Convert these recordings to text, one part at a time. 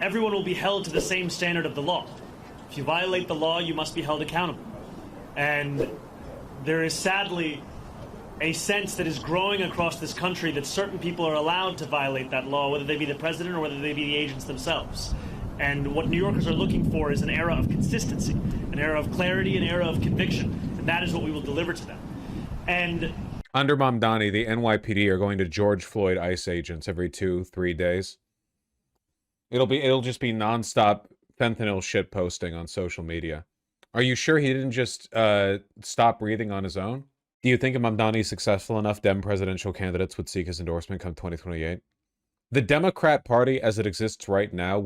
everyone will be held to the same standard of the law. If you violate the law, you must be held accountable. And there is sadly a sense that is growing across this country that certain people are allowed to violate that law, whether they be the president or whether they be the agents themselves. And what New Yorkers are looking for is an era of consistency, an era of clarity, an era of conviction. And that is what we will deliver to them. And under Mamdani, the NYPD are going to George Floyd ICE agents every 2-3 days. It'll just be nonstop fentanyl shit posting on social media. Are you sure he didn't just stop breathing on his own? Do you think if Mamdani is successful enough, Dem presidential candidates would seek his endorsement come 2028? The Democrat Party, as it exists right now,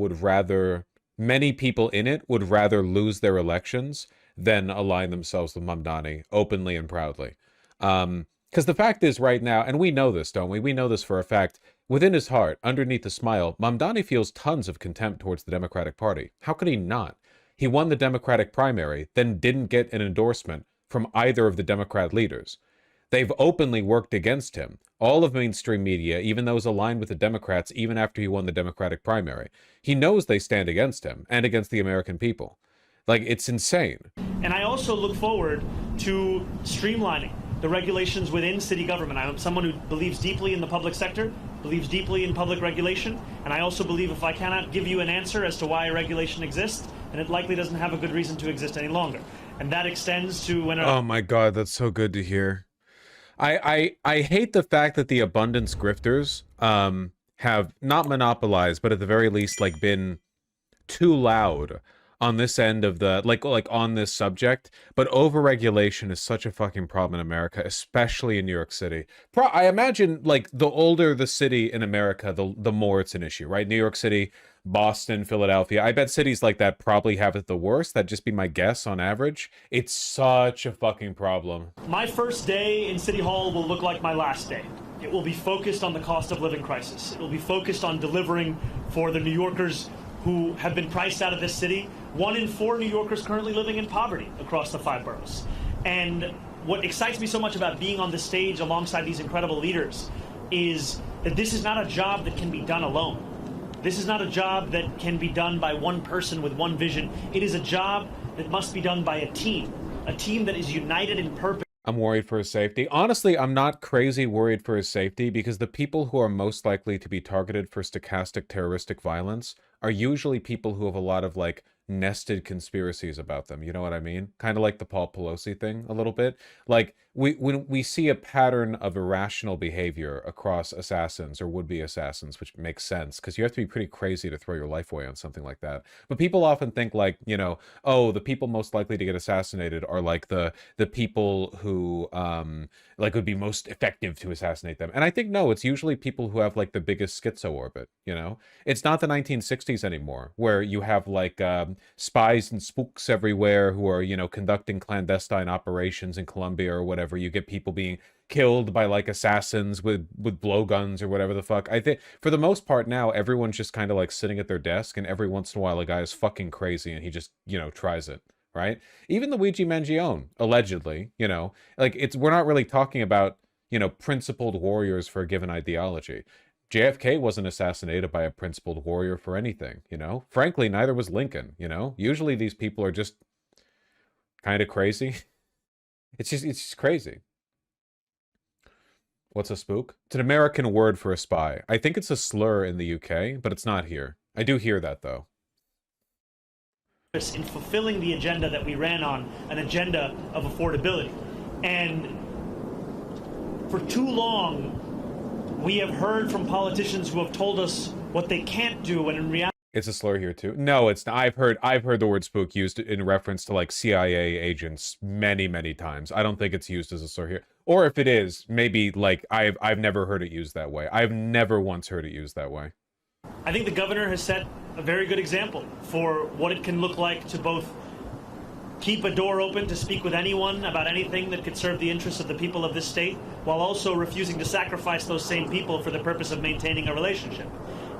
many people in it would rather lose their elections than align themselves with Mamdani openly and proudly. Because the fact is right now, and we know this, don't we? We know this for a fact. Within his heart, underneath the smile, Mamdani feels tons of contempt towards the Democratic Party. How could he not? He won the Democratic primary, then didn't get an endorsement from either of the Democrat leaders. They've openly worked against him. All of mainstream media, even those aligned with the Democrats, even after he won the Democratic primary. He knows they stand against him and against the American people. Like, it's insane. And I also look forward to streamlining the regulations within city government. I'm someone who believes deeply in the public sector, believes deeply in public regulation, and I also believe if I cannot give you an answer as to why a regulation exists, then it likely doesn't have a good reason to exist any longer. And that extends to when... Oh my God, that's so good to hear. I hate the fact that the abundance grifters have not monopolized, but at the very least, like, been too loud on this end of the, like on this subject. But overregulation is such a fucking problem in America, especially in New York City. I imagine, like, the older the city in America, the more it's an issue, right? New York City, Boston, Philadelphia. I bet cities like that probably have it the worst. That'd just be my guess on average. It's such a fucking problem. My first day in City Hall will look like my last day. It will be focused on the cost of living crisis. It will be focused on delivering for the New Yorkers who have been priced out of this city. 1 in 4 New Yorkers currently living in poverty across the 5 boroughs. And what excites me so much about being on the stage alongside these incredible leaders is that this is not a job that can be done alone. This is not a job that can be done by one person with one vision. It is a job that must be done by a team that is united in purpose. I'm worried for his safety. Honestly, I'm not crazy worried for his safety because the people who are most likely to be targeted for stochastic terroristic violence are usually people who have a lot of, like, nested conspiracies about them. You know what I mean? Kind of like the Paul Pelosi thing a little bit. Like, when we see a pattern of irrational behavior across assassins or would-be assassins, which makes sense because you have to be pretty crazy to throw your life away on something like that. But people often think, like, you know, oh, the people most likely to get assassinated are like the people who like would be most effective to assassinate them. And I think no, it's usually people who have, like, the biggest schizo orbit, you know? It's not the 1960s anymore where you have, like, spies and spooks everywhere who are, you know, conducting clandestine operations in Colombia or whatever. You get people being killed by, like, assassins with blowguns or whatever the fuck. I think for the most part now, everyone's just kind of like sitting at their desk, and every once in a while a guy is fucking crazy and he just, you know, tries it. Right? Even Luigi Mangione, allegedly, you know, like, we're not really talking about, you know, principled warriors for a given ideology. JFK wasn't assassinated by a principled warrior for anything, you know? Frankly, neither was Lincoln, you know? Usually these people are just kind of crazy. It's just crazy. What's a spook? It's an American word for a spy. I think it's a slur in the UK, but it's not here. I do hear that, though. In fulfilling the agenda that we ran on, an agenda of affordability. And for too long, we have heard from politicians who have told us what they can't do, when in reality... It's a slur here too. No, it's not. I've heard the word spook used in reference to, like, CIA agents many times. I don't think it's used as a slur here. Or if it is, maybe, like, I've never heard it used that way. I've never once heard it used that way. I think the governor has set a very good example for what it can look like to both keep a door open to speak with anyone about anything that could serve the interests of the people of this state, while also refusing to sacrifice those same people for the purpose of maintaining a relationship.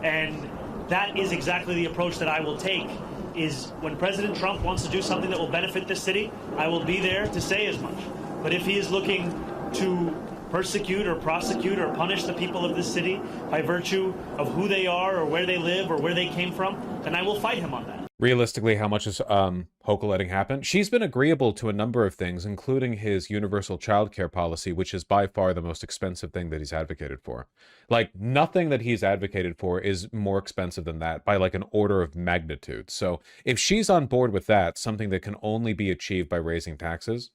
And that is exactly the approach that I will take, is when President Trump wants to do something that will benefit this city, I will be there to say as much. But if he is looking to persecute or prosecute or punish the people of this city by virtue of who they are or where they live or where they came from, then I will fight him on that. Realistically, how much is Hochul letting happen? She's been agreeable to a number of things, including his universal childcare policy, which is by far the most expensive thing that he's advocated for. Like, nothing that he's advocated for is more expensive than that by like an order of magnitude. So if she's on board with that, something that can only be achieved by raising taxes,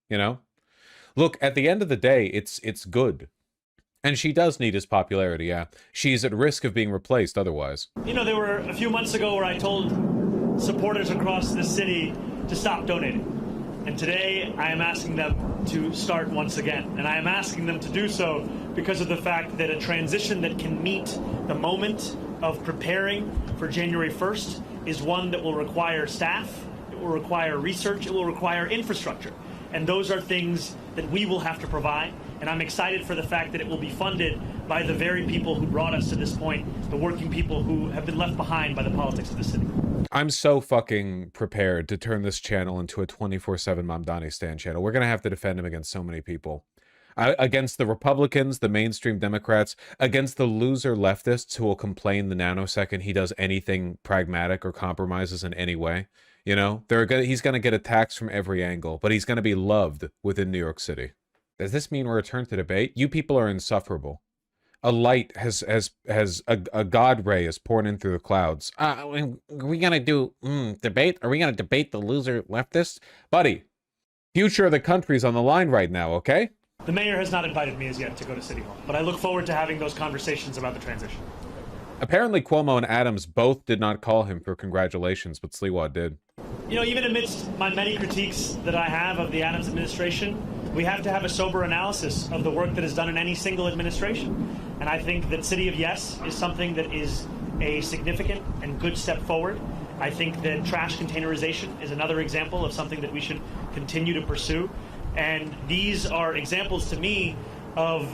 you know? Look, at the end of the day, it's good. And she does need his popularity, yeah. She's at risk of being replaced otherwise. You know, there were a few months ago where I told supporters across the city to stop donating. And today I am asking them to start once again. And I am asking them to do so because of the fact that a transition that can meet the moment of preparing for January 1st is one that will require staff, it will require research, it will require infrastructure. And those are things that we will have to provide. And I'm excited for the fact that it will be funded by the very people who brought us to this point, the working people who have been left behind by the politics of the city. I'm so fucking prepared to turn this channel into a 24/7 Mamdani stand channel. We're going to have to defend him against so many people. Against the Republicans, the mainstream Democrats, against the loser leftists who will complain the nanosecond he does anything pragmatic or compromises in any way. You know, he's going to get attacks from every angle, but he's going to be loved within New York City. Does this mean we're returned to debate? You people are insufferable. A light a god ray is pouring in through the clouds. Are we going to do debate? Are we going to debate the loser leftists? Buddy, future of the country's on the line right now, okay? The mayor has not invited me as yet to go to City Hall, but I look forward to having those conversations about the transition. Apparently Cuomo and Adams both did not call him for congratulations, but Sliwa did. You know, even amidst my many critiques that I have of the Adams administration, we have to have a sober analysis of the work that is done in any single administration. And I think that City of Yes is something that is a significant and good step forward. I think that trash containerization is another example of something that we should continue to pursue. And these are examples to me of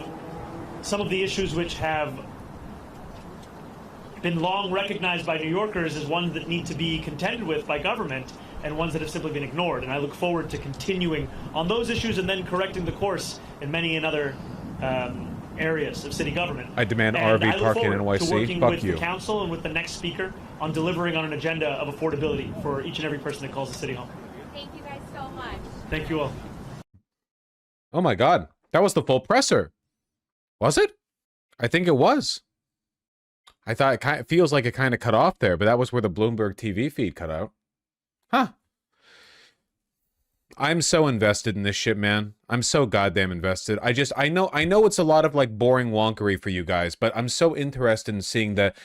some of the issues which have been long recognized by New Yorkers as ones that need to be contended with by government and ones that have simply been ignored. And I look forward to continuing on those issues and then correcting the course in many other areas of city government. I demand and RV parking in NYC. to working Fuck with you. the council and with the next speaker on delivering on an agenda of affordability for each and every person that calls the city home. Thank you guys so much. Thank you all. Oh my God, that was the full presser. Was it? I think it was. I thought it feels like it kind of cut off there, but that was where the Bloomberg TV feed cut out. Huh. I'm so invested in this shit, man. I'm so goddamn invested. I know it's a lot of like boring wonkery for you guys, but I'm so interested in seeing that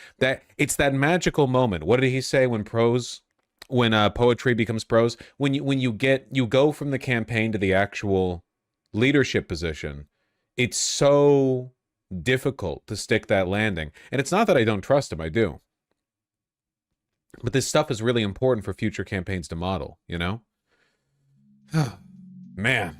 it's that magical moment. What did he say when poetry becomes prose? When you go from the campaign to the actual leadership position. It's so difficult to stick that landing. And it's not that I don't trust him, I do. But this stuff is really important for future campaigns to model, you know? Man.